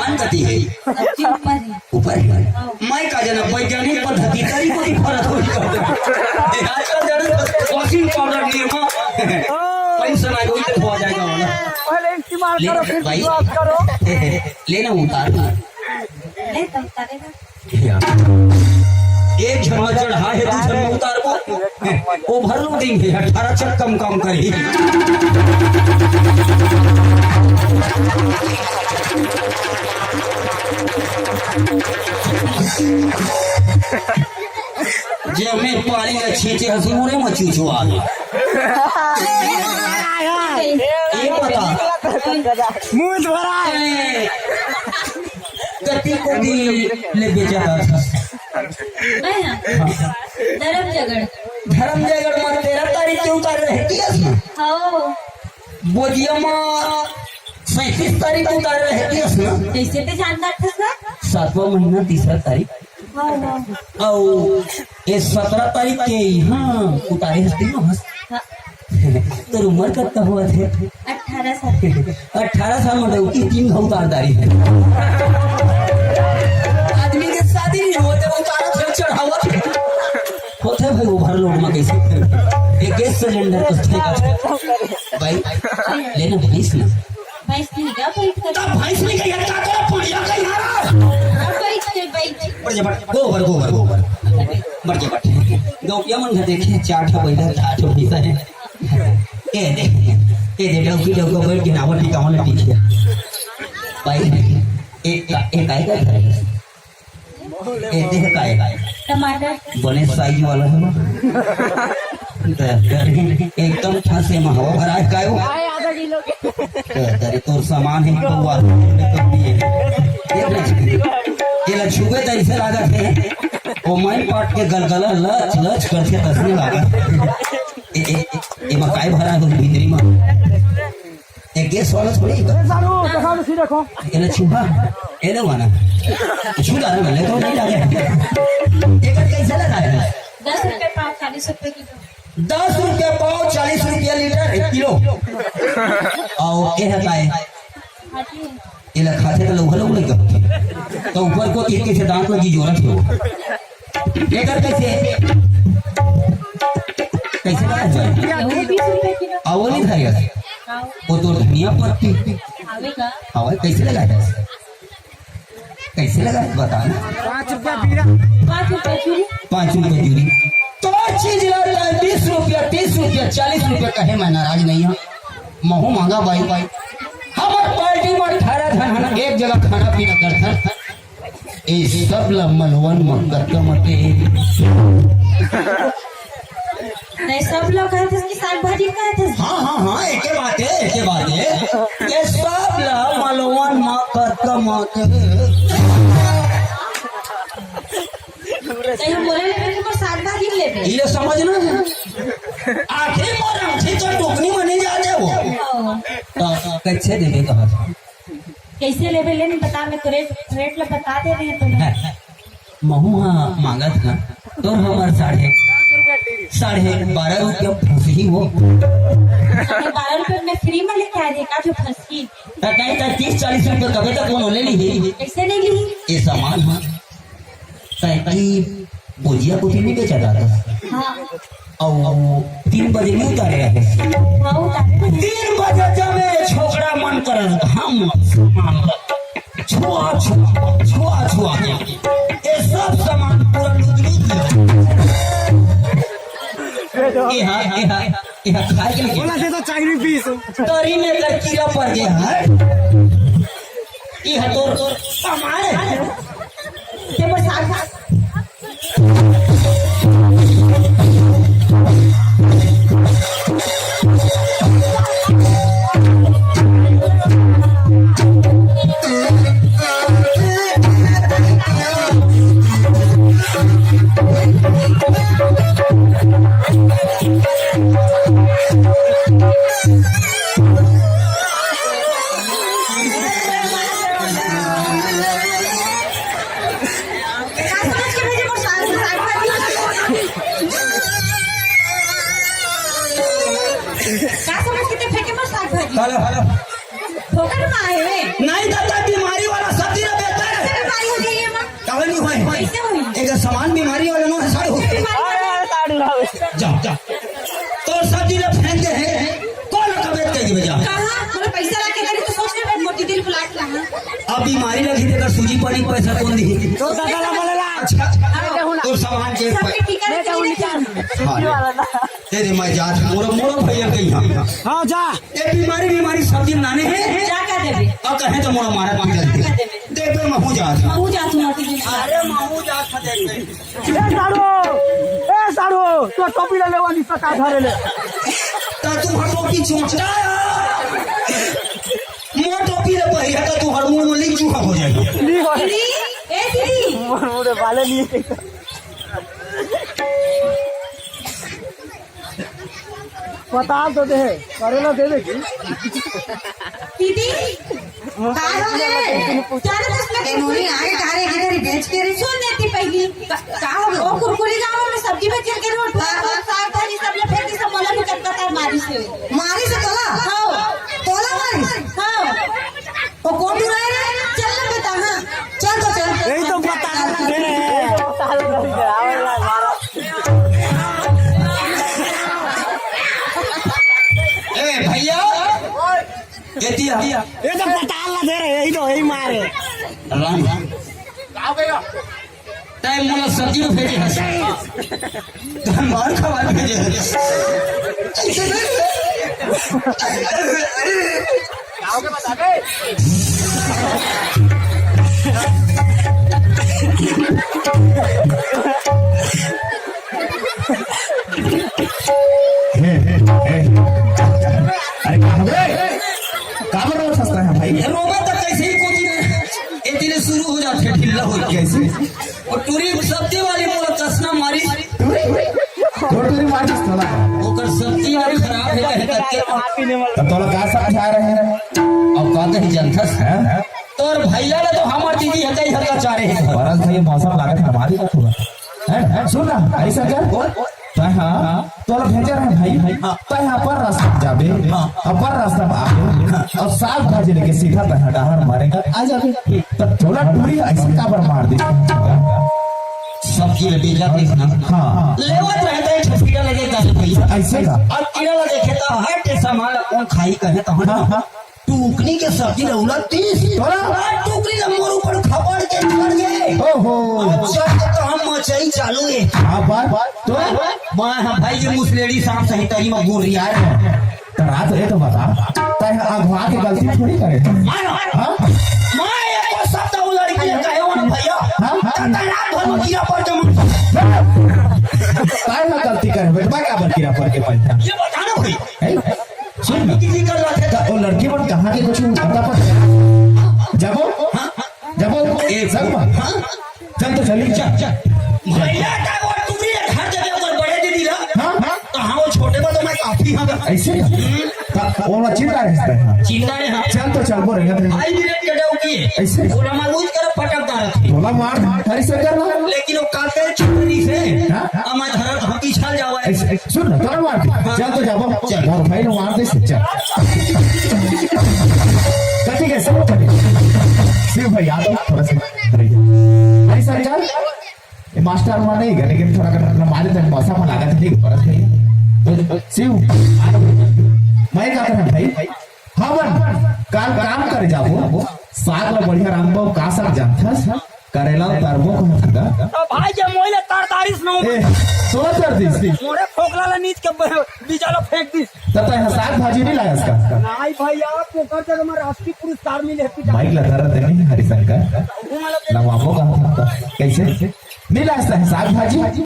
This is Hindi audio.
स्थान कति है ऊपर मैं का जना वैज्ञानिक पद्धति तरी कोई फरक हो आजकल जना वॉशिंग पाउडर निर्मा पैसा ना कोई तो हो जाएगा वाला पहले इस्तेमाल करो फिर भाई विश्वास करो। लेना उतारना ले तो उतारेगा। एक झमा चढ़ा है दूसरे में उतार को ओवरलोडिंग है 18 चक कम काम करी जे में पानी का छींचे हंसी मुरे में चूचू आ गए ये बता मुंह भरा ए, कति को भी ले बेचा था मैं ना धर्म जगड़ धर्म जयगढ़ में 13 तारीख के उतार रहती है हाँ बोजिया में 37 तारीख को उतार रहती है कैसे तो जानता था सर 7वां महीना 3 तारीख हाँ हाँ और ये 17 तारीख के यहाँ उतारे हस्ती में हंस हाँ, तो उम्र कितना हुआ थे 18 साल 18 साल में उनकी 3 घा उतारदारी है आदमी के शादी नहीं होते उतारा फिर चढ़ावा होते भाई ओवरलोड में कैसे एक गैस सिलेंडर को ठेका भाई लेना भैंस ना भैंस नहीं क्या बैठ कर तब भैंस नहीं कहीं हटा कर पड़िया का यार बैठ के बैठ बढ़ जा गोबर गोबर गोबर बढ़ जा बढ़ गौपिया मन घर देखे 4 ठो बैठा 8 ठो भैंसा है ए दे डौकी डौको बैठ के नावल टिकावन टिकिया भाई एक आएगा घर ए देख का आएगा टमाटर बने साइज वाला है एकदम ठासे में हवा भरा है कायो आए आधा किलो के तेरे तोर सामान है तो हुआ ये लछुगे तो ऐसे लागत है वो माइन पाट के गलगला लच लच करके तसने लगा ये मकाई भरा है भीतरी में एक गैस वाला थोड़ी सारू दिखाओ सी देखो ये लछुगा ये ना वाना छुड़ा ना ले तो नहीं लगे एक कैसे लगाया है 10 रुपए पाव 40 रुपए किलो 10 रुपया पाव 40 रुपया लीटर 1 किलो और ये है हाँ जी ये खाते तो लोग लोग नहीं तो ऊपर को एक से दांत लगी जोरत हो लेकर कैसे कैसे लगा जाए वो 20 रुपए किलो आवो नहीं खाएगा खाओ वो तो धनिया पत्ती आवेगा आवा कैसे लगाया कैसे लगाया बताना 5 रुपया पीरा 5 रुपए चूड़ी 5 रुपए जूरी तो चीज लगता है 20 रुपया 30 रुपया 40 रुपया कहे मैं नाराज नहीं हूँ महू महंगा भाई भाई हमारे पार्टी में 18 धन एक जगह खाना पीना करता ये सब मलवन मकर मते नहीं सब लोग खाए थे इसकी साग भाजी खाए थे हाँ एक बात है ये सब मलवन मकर मते नहीं बोले लेकिन को साग भाजी ले ले ये समझना है आखिर मोरम थी तो टुकनी में नहीं जाते वो तो कैसे देंगे कहा कैसे लेवे लेने बता मैं तो रेट लो बता दे रहे हैं तुम्हें महू हाँ मांगा था तो हमारे 12.5 रुपया फंसी वो 12 रुपए में फ्री में लेके आ रही का जो फंसी नहीं तो 30-40 रुपया कभी तक कौन ले ली कैसे नहीं ली ये सामान हाँ कहीं भुजिया को नहीं बेचा जाता हाँ और 3 बजे नहीं उतारे रहे हाँ उतारे 3 बजे जब छोकरा मन कर हम छुआ छुआ छुआ छुआ ये सब सामान पूरा खाए के लिए बोला से तो चाकरी पीस तरी में कर कीड़ा पड़ गया है ये तो सामान है ये पर साग हेलो हेलो ठोकर में आए हुए नहीं दादा बीमारी वाला सब्जी अब बीमारी लगी तेकर सूजी पानी पैसा कौन दी? तो दादा ला बोलेला अच्छा तो सामान के सबके टीका तेरे मैं जात मोरो मोरो भैया कहीं हां जा ये बीमारी सब्जी नाने हैं जा का देबे और कहे तो मोरा मारा मांग जाते देख पे महू जात महू जा तू नटी जी अरे महू जात था ए साड़ू तो टोपी ले लेवानी सका धरे ले ता तू टोपी चोंचता मो टोपी ले पहिया तो तू हरमुन में लिख चूहा हो जाएगा नी हो दीदी ए दीदी मोरे वाले नी पता तो दे करेला दे दे दीदी का हो रे चार दस लगे नोनी आगे कारे इधर बेच के रे सुन देती पहली का हो ओ कुरकुरी गांव में सब्जी बेच के रोड पर साग भाजी सब ले फेंक के सब मोला भी कटता मारी से तोला हां तोला मारी हां ओ कौन दूर है चल ना बेटा हां चल तो चल यही तो पता दे ए भैया केतिया ये तो पता ला दे रे यही तो यही मारे राम टाइम मोला सब्जी में भेजे है धनबाद खवा भेजे है गांव के बता दे अरे काबर रोज हंसता है भाई? रोबा तक कैसे ही कोची ने ए दिने शुरू हो जाते ढिल्ला हो कैसे और टूरी सब्जी वाली मोला चसना मारी थोड़ी माचिस थोड़ा ओकर सब्जी वाली खराब है कहे करके तब तोला का समझा रहे हैं अब कहते ही जनथस हैं? तोर भैया ले तो हमार दीदी हकई हका चारे है बरस भाई मौसम लागत है हमारी का थोड़ा हैं सुन ना ऐसा कर हाँ तोला भेजा रहे भाई तो यहाँ पर रास्ता जाबे अपर रास्ता में आबे और साग भाजी लेके सीधा तहाँ डहार मारेगा आ जाबे तब थोड़ा टूरी ऐसे काबर मार दे सब्जी ले बीजा देखना हाँ लेवत रहता है छपीटा लगे गाल भैया ऐसे का और कीड़ा ला देखे तो हट सामान कौन खाई कहे तो हाँ टूकनी के सब्जी रौला 30 टूकनी ला मोर ऊपर खबर के चढ़ गए ओहो चढ़ के तो हम मचाई चालू है हाँ बात तो मैं भाई ये मुसलेड़ी सांप सही तरी में बोल रही है तो रात ये तो बता तय अगवा के गलती थोड़ी करे हाँ मैं एक शब्द वो लड़की ने कहे हो ना भैया हाँ रात भर में कीड़ा पड़ जम काय ना गलती करे बेटा क्या बकीरा पर के पैसा ये बताना भाई सुन किसी कर रहा था वो लड़की पर कहाँ के कुछ पता पर जब एक चल तो चली भैया का वो टुकड़ी हर जगह पर बड़े दीदी ला तो हाँ वो छोटे पर तो मैं काफी हाँ ऐसे वो चिंता रहता चिंता है हाँ चल तो चल बोल रही आई मिनट के डाउ की ऐसे बोला मालूम कर पटकदार थी बोला मार हरी से कर ला लेकिन वो काटे छुरी से हमारे धरत हम पीछा जावा ऐसे सुन ना तोड़ मार चल तो जाबो चल और भाई ने मार दे से चल कथी के सब शिव भाई आ दो थोड़ा सा ऐसा चल ये मास्टर वहाँ नहीं गए लेकिन थोड़ा करना मारे थे मौसम में लगा था ठीक बरस भाई शिव मैं क्या करना भाई हाँ बन काल काम करे जाबो साग ला बढ़िया रामबो का साग जानथस करेला तरबो को थगा भाई जे मोइले तरतारीस नो ए तो कर दिस मोरे फोकला ला नीच के बीजालो फेंक दिस तब तो साग भाजी नहीं लाया इसका नहीं भैया पोकर जगह में राष्ट्रीय पुरस्कार मिले माइक लगा रहा था नहीं हरिशंकर नवाबो का कैसे नहीं लाया साग भाजी